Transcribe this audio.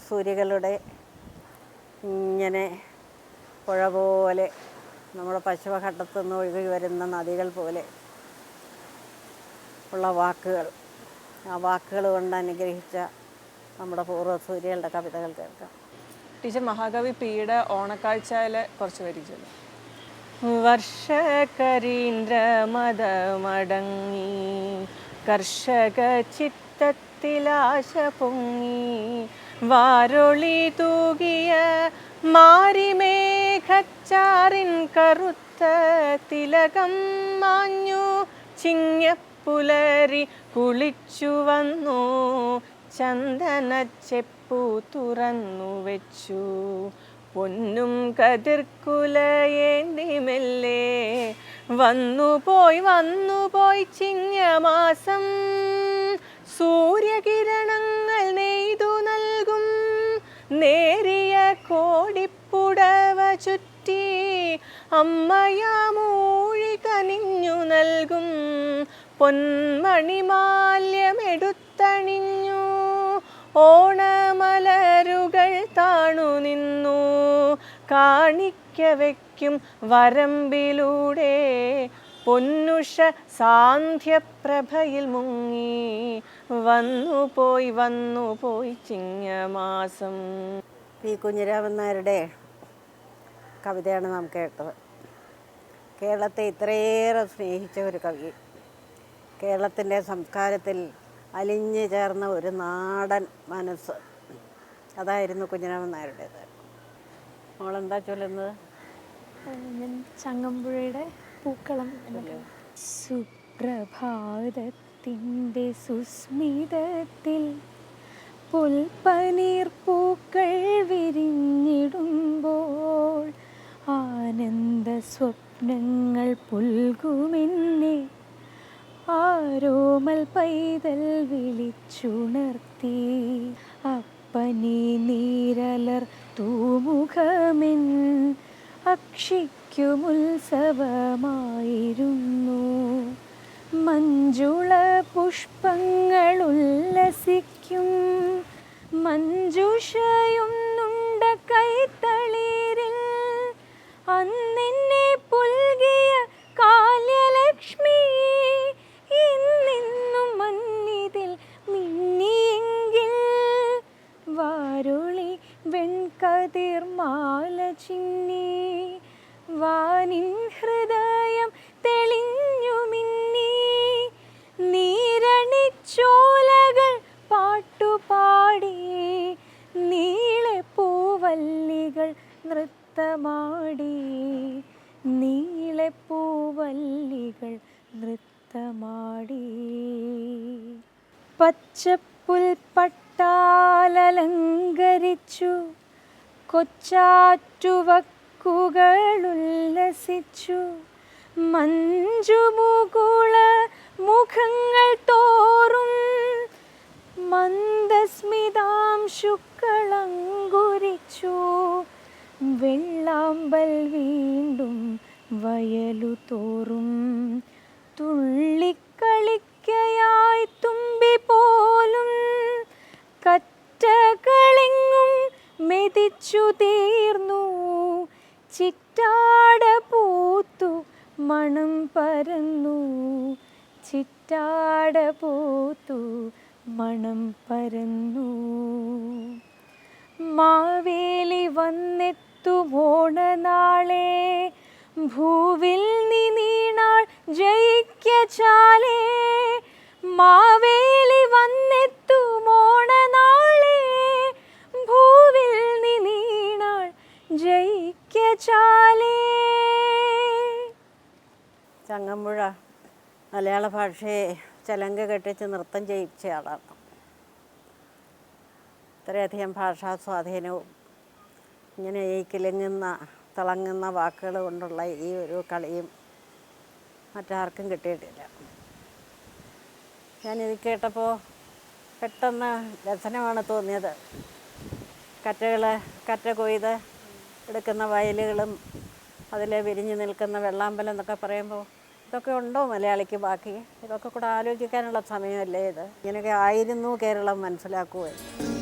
സൂര്യകളുടെ ഇങ്ങനെ പുഴ പോലെ നമ്മുടെ പശ്ചിമഘട്ടത്തു നിന്ന് ഒഴുകി വരുന്ന നദികൾ പോലെ ഉള്ള വാക്കുകൾ, ആ വാക്കുകൾ കൊണ്ട് അനുഗ്രഹിച്ച നമ്മുടെ പൂർവ്വസൂര്യകളുടെ കവിതകൾ കേൾക്കാം. ടീച്ചർ മഹാകവി പിയുടെ ഓണക്കാഴ്ചയിലെ കുറച്ച് വരി ചൊല്ലും. വർഷകരീന്ദ്രമദമടങ്ങി കർഷക ചിത്തത്തിലാശ പൊങ്ങി വാരൊളി തൂകിയ മാരിമേഘച്ചാറിൻ കറുത്ത തിലകം മാഞ്ഞു ചിങ്ങപ്പുലരി കുളിച്ചു വന്നു ചന്ദനച്ചെപ്പു തുറന്നു വെച്ചു പൊന്നും കതിർക്കുലയേന്തി മെല്ലെ വന്നുപോയി ചിങ്ങമാസം സൂര്യകിരണങ്ങൾ നെയ്തു നൽകും നേരിയ കോടിപ്പുടവ ചുറ്റി അമ്മയാമൂഴി കനിഞ്ഞു നൽകും പൊന്മണിമാല്യമെടുത്തണിഞ്ഞു ഓണമലരുകൾ താണു നിന്നു കാണിക്ക വയ്ക്കും വരമ്പിലൂടെ പൊന്നുഷ സാന്ധ്യപ്രഭയിൽ മുങ്ങി വന്നുപോയി ചിങ്ങമാസം. പി കുഞ്ഞിരാമൻ നായരുടെ കവിതയാണ് നാം കേട്ടത്. കേരളത്തെ ഇത്രയേറെ സ്നേഹിച്ച ഒരു കവി, കേരളത്തിൻ്റെ സംസ്കാരത്തിൽ അലിഞ്ഞു ചേർന്ന ഒരു നാടൻ മനസ്സ്, അതായിരുന്നു കുഞ്ഞിരാമൻ നായരുടേത്. മോളെന്താ ചൊല്ലുന്നത്? ഞാൻ ചങ്ങമ്പുഴയുടെ പൂക്കളം. സുപ്രഭാതത്തിൻ്റെ സുസ്മിതത്തിൽ പുൽപ്പനീർ പൂക്കൾ വിരിഞ്ഞിടുമ്പോൾ ആനന്ദ സ്വപ്നങ്ങൾ പുൽകുമെന്നെ ആരോമൽ പൈതൽ വിളിച്ചുണർത്തി അപ്പനെ നീരലർ തൂമുഖമെൻ അക്ഷിക്കുമുത്സവമായിരുന്നു മഞ്ജുള പുഷ്പങ്ങൾ ഉല്ലസിക്കും മഞ്ജുഷയൊന്നുണ്ട കൈത്തളിരിൽ അന്നെന്നെ പുൽകിയ കാല്യലക്ഷ്മി ഇന്നിന്നും മന്നിതിൽ മിന്നിയെങ്കിൽ വാരുളി വെൺകതിർമാല ചിന്നി വാനിൻ ഹൃദയം തെളിഞ്ഞു മിന്നി നീരണിച്ചോലകൾ പാട്ടുപാടി നീളെ പൂവല്ലികൾ നൃത്തമാടി നീളെ പൂവല്ലികൾ നൃത്തമാടി പച്ചപ്പുൽപ്പട്ടാലലങ്കരിച്ചു കൊച്ചാറ്റുവക്കുകളുല്ലസിച്ചു മഞ്ജുമുകുള മുഖങ്ങൾ തോറും മന്ദസ്മിതാംശുക്കളങ്കുരിച്ചു വെള്ളാമ്പൽ വീണ്ടും വയലു തോറും തുള്ളിക്കളിക്കയായി തുമ്പി പോലും കറ്റകളെങ്ങും മെതിച്ചു തീർന്നു ചിറ്റാട പൂത്തു മണം പരന്നു ചിറ്റാട പൂത്തു മണം പരന്നു മാവേലി വന്നെത്തുമോണനാളെ ഭൂവിൽ നീണാൾ ജയിക്കച്ചാലേ മാവേലി വന്നെത്തുമോണനാളെ ഭൂവിൽ നീണാൾ ജയിക്കച്ചാലേ. ചങ്ങമ്പുഴ മലയാള ഭാഷയെ ചലങ്ക കെട്ടിച്ച് നൃത്തം ചെയ്യിച്ച ആളാണ്. ഇത്രയധികം ഭാഷാ സ്വാധീനവും ഇങ്ങനെ ഈ കിലുങ്ങുന്ന തിളങ്ങുന്ന വാക്കുകൾ കൊണ്ടുള്ള ഈ ഒരു കളിയും മറ്റാർക്കും കിട്ടിയിട്ടില്ല. ഞാനിത് കേട്ടപ്പോൾ പെട്ടെന്ന് രസനമാണ് തോന്നിയത്. കറ്റ കൊയ്ത് എടുക്കുന്ന വയലുകളും അതിൽ വിരിഞ്ഞു നിൽക്കുന്ന വെള്ളാമ്പലം എന്നൊക്കെ പറയുമ്പോൾ ഇതൊക്കെ ഉണ്ടോ മലയാളിക്ക് ബാക്കി? ഇതൊക്കെ കൂടെ ആലോചിക്കാനുള്ള സമയമല്ലേ ഇത്? ഇങ്ങനെയൊക്കെ ആയിരുന്നു കേരളം മനസ്സിലാക്കുമായിരുന്നു.